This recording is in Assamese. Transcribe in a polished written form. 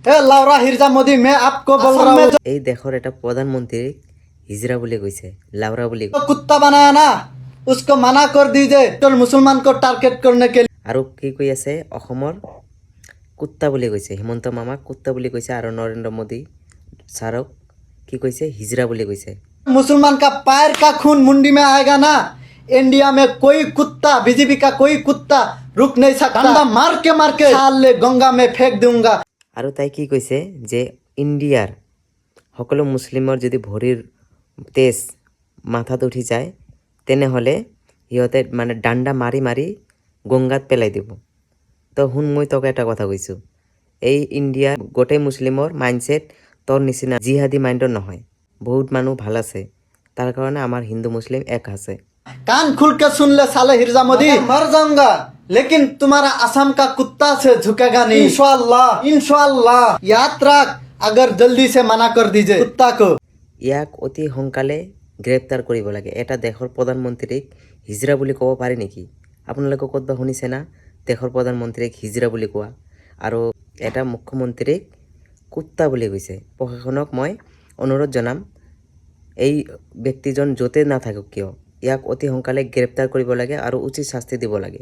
ए लाउरा हिरजा मोदी मैं आपको बोल रहा हूँ এই দেশৰ এটা প্ৰধানমন্ত্ৰীক হিজৰা বুলি কৈছে, লাউৰা বুলি जो कुत्ता बनाया ना उसको मना कर दीजिए तो मुसलमान को टारगेट करने के लिए আৰু কি কৈ আছে অসমৰ কুত্তা বুলি কৈছে, হিমন্ত মামাক কুত্তা বুলি কৈছে আৰু নৰেন্দ্ৰ মোদী ছাৰক কি কৈছে হিজৰা বুলি কৈছে। मुसलमान का पैर का खून मुंडी में आएगा ना इंडिया में कोई कुत्ता बीजेपी का कोई कुत्ता रुक नहीं सकता डंडा मार के साले गंगा में फेंक दूंगा। আৰু তাই কি কৈছে যে ইণ্ডিয়াৰ সকলো মুছলিমৰ যদি ভৰিৰ তেজ মাথাত উঠি যায় তেনেহ'লে সিহঁতে মানে ডাণ্ডা মাৰি মাৰি গংগাত পেলাই দিব। তো শুন মই তোক এটা কথা কৈছোঁ, এই ইণ্ডিয়াৰ গোটেই মুছলিমৰ মাইণ্ডছেট তোৰ নিচিনা জিহাদী মাইণ্ডৰ নহয়। বহুত মানুহ ভাল আছে, তাৰ কাৰণে আমাৰ হিন্দু মুছলিম এক আছে। कान खुल के सुन ले साले हिरजा मोदी मर जाऊंगा लेकिन तुम्हारा असम का कुत्ता से झुकेगा नहीं इंशाल्लाह याद रख अगर जल्दी से मना कर दीजिए कुत्ता को। ইয়াক অতি সোনকালে গ্ৰেপ্তাৰ কৰিব লাগে। এটা দেশৰ প্ৰধানমন্ত্ৰীক হিজৰা বুলি ক'ব পাৰে নেকি? আপোনালোকে ক'তবা শুনিছে না দেশৰ প্ৰধানমন্ত্ৰীক হিজৰা বুলি কোৱা? আৰু এটা মুখ্যমন্ত্ৰীক কুত্তা বুলি কৈছে। প্ৰশাসনক মই অনুৰোধ জনাম এই ব্যক্তিজন য'তে নাথাকক কিয় ইয়াক অতি সোনকালে গ্ৰেপ্তাৰ কৰিব লাগে আৰু উচিত শাস্তি দিব লাগে।